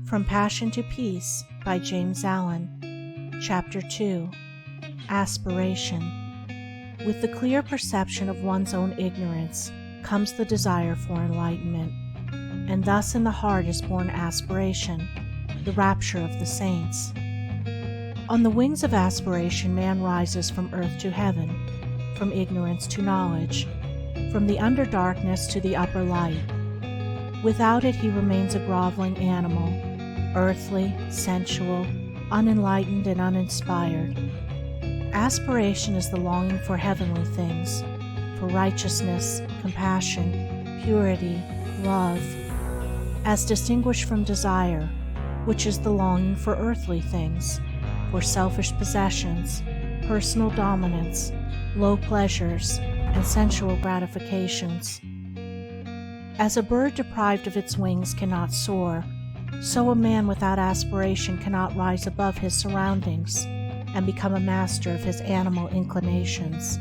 From Passion to Peace by James Allen. Chapter 2. Aspiration. With the clear perception of one's own ignorance comes the desire for enlightenment, and thus in the heart is born aspiration, the rapture of the saints. On the wings of aspiration, man rises from earth to heaven, from ignorance to knowledge, from the underdarkness to the upper light. Without it he remains a groveling animal, earthly, sensual, unenlightened, and uninspired. Aspiration is the longing for heavenly things, for righteousness, compassion, purity, love, as distinguished from desire, which is the longing for earthly things, for selfish possessions, personal dominance, low pleasures, and sensual gratifications. As a bird deprived of its wings cannot soar, so a man without aspiration cannot rise above his surroundings and become a master of his animal inclinations.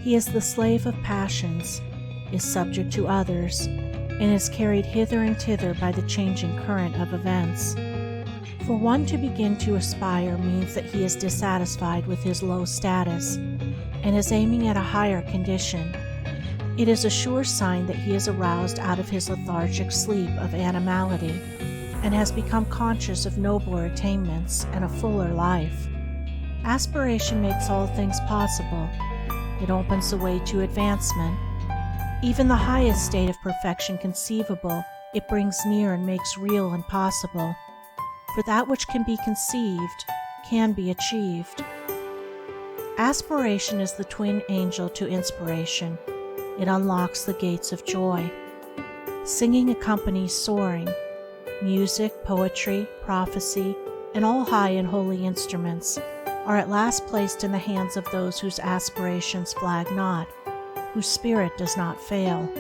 He is the slave of passions, is subject to others, and is carried hither and thither by the changing current of events. For one to begin to aspire means that he is dissatisfied with his low status and is aiming at a higher condition. It is a sure sign that he is aroused out of his lethargic sleep of animality and has become conscious of nobler attainments and a fuller life. Aspiration makes all things possible. It opens the way to advancement. Even the highest state of perfection conceivable, it brings near and makes real and possible. For that which can be conceived can be achieved. Aspiration is the twin angel to inspiration. It unlocks the gates of joy. Singing accompanies soaring. Music, poetry, prophecy, and all high and holy instruments are at last placed in the hands of those whose aspirations flag not, whose spirit does not fail.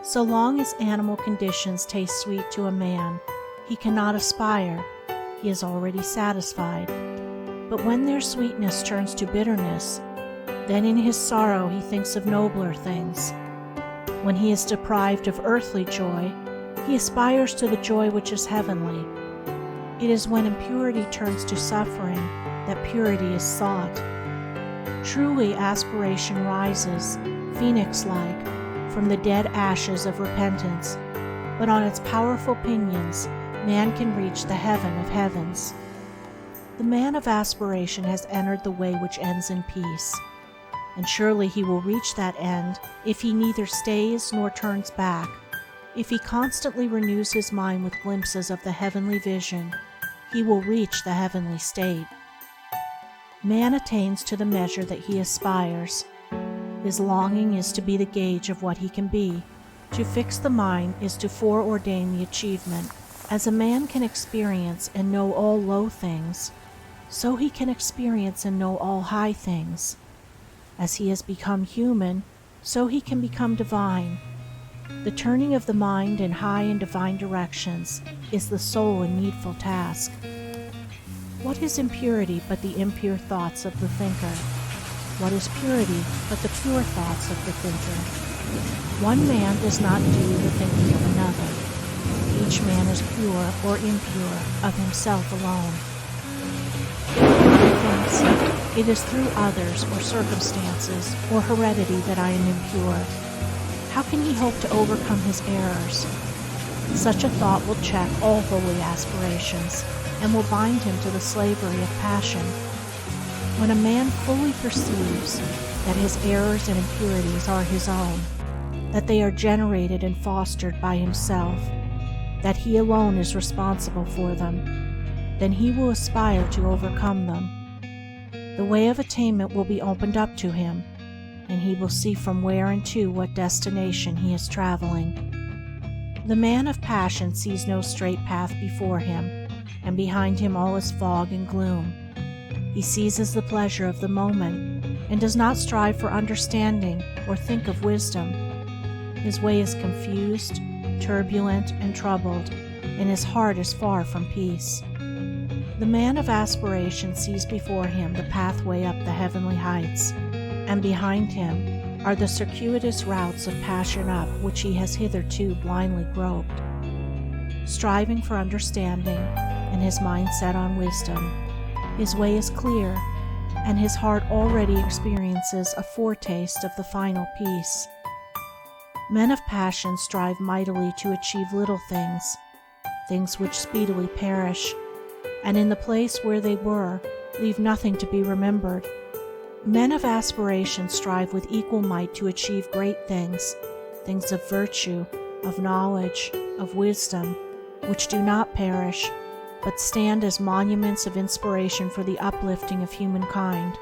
So long as animal conditions taste sweet to a man, he cannot aspire, he is already satisfied. But when their sweetness turns to bitterness, then in his sorrow he thinks of nobler things. When he is deprived of earthly joy, he aspires to the joy which is heavenly. It is when impurity turns to suffering that purity is sought. Truly, aspiration rises, phoenix-like, from the dead ashes of repentance, but on its powerful pinions, man can reach the heaven of heavens. The man of aspiration has entered the way which ends in peace, and surely he will reach that end if he neither stays nor turns back. If he constantly renews his mind with glimpses of the heavenly vision, he will reach the heavenly state. Man attains to the measure that he aspires. His longing is to be the gauge of what he can be. To fix the mind is to foreordain the achievement. As a man can experience and know all low things, so he can experience and know all high things. As he has become human, so he can become divine. The turning of the mind in high and divine directions is the sole and needful task. What is impurity but the impure thoughts of the thinker? What is purity but the pure thoughts of the thinker? One man does not do the thinking of another. Each man is pure or impure of himself alone. If he thinks, it is through others or circumstances or heredity that I am impure, how can he hope to overcome his errors? Such a thought will check all holy aspirations and will bind him to the slavery of passion. When a man fully perceives that his errors and impurities are his own, that they are generated and fostered by himself, that he alone is responsible for them, then he will aspire to overcome them. The way of attainment will be opened up to him, and he will see from where and to what destination he is traveling. The man of passion sees no straight path before him, and behind him all is fog and gloom. He seizes the pleasure of the moment, and does not strive for understanding or think of wisdom. His way is confused, turbulent, and troubled, and his heart is far from peace. The man of aspiration sees before him the pathway up the heavenly heights, and behind him are the circuitous routes of passion up which he has hitherto blindly groped. striving for understanding, and his mind set on wisdom. His way is clear, and his heart already experiences a foretaste of the final peace. Men of passion strive mightily to achieve little things, things which speedily perish, and in the place where they were, leave nothing to be remembered. Men of aspiration strive with equal might to achieve great things, things of virtue, of knowledge, of wisdom, which do not perish, but stand as monuments of inspiration for the uplifting of humankind.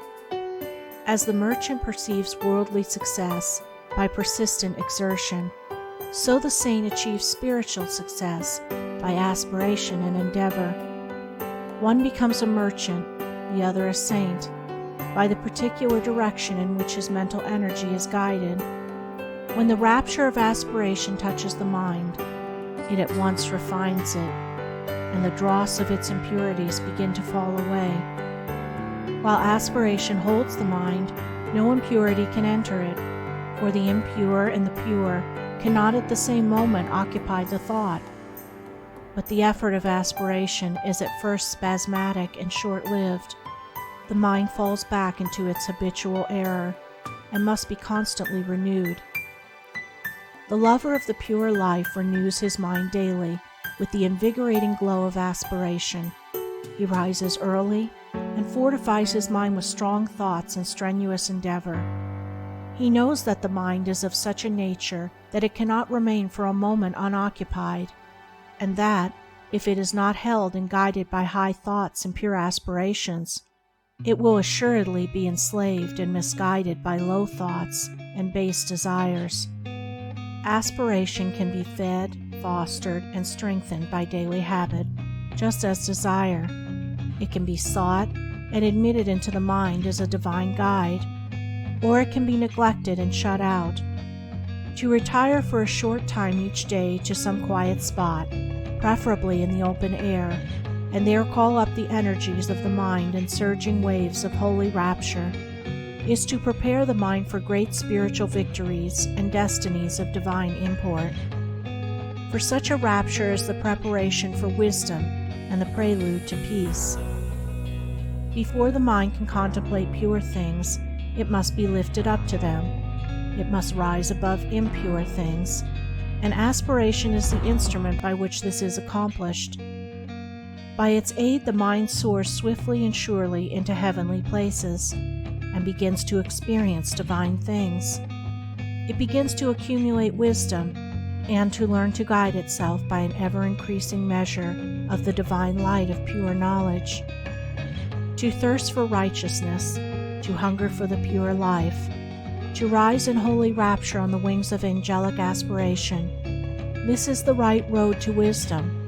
As the merchant perceives worldly success by persistent exertion, so the saint achieves spiritual success by aspiration and endeavor. One becomes a merchant, the other a saint, by the particular direction in which his mental energy is guided. When the rapture of aspiration touches the mind, it at once refines it, and the dross of its impurities begin to fall away. While aspiration holds the mind, no impurity can enter it, for the impure and the pure cannot at the same moment occupy the thought. But the effort of aspiration is at first spasmodic and short-lived. The mind falls back into its habitual error, and must be constantly renewed. The lover of the pure life renews his mind daily with the invigorating glow of aspiration. He rises early and fortifies his mind with strong thoughts and strenuous endeavor. He knows that the mind is of such a nature that it cannot remain for a moment unoccupied, and that, if it is not held and guided by high thoughts and pure aspirations, it will assuredly be enslaved and misguided by low thoughts and base desires. Aspiration can be fed, fostered, and strengthened by daily habit, just as desire. It can be sought and admitted into the mind as a divine guide, or it can be neglected and shut out. To retire for a short time each day to some quiet spot, preferably in the open air, and there call up the energies of the mind in surging waves of holy rapture, is to prepare the mind for great spiritual victories and destinies of divine import. For such a rapture is the preparation for wisdom and the prelude to peace. Before the mind can contemplate pure things, it must be lifted up to them. It must rise above impure things, and aspiration is the instrument by which this is accomplished. By its aid the mind soars swiftly and surely into heavenly places, and begins to experience divine things. It begins to accumulate wisdom, and to learn to guide itself by an ever-increasing measure of the divine light of pure knowledge. To thirst for righteousness, to hunger for the pure life, to rise in holy rapture on the wings of angelic aspiration, this is the right road to wisdom.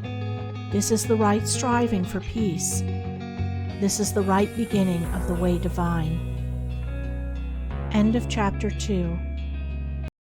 This is the right striving for peace. This is the right beginning of the way divine. End of Chapter 2.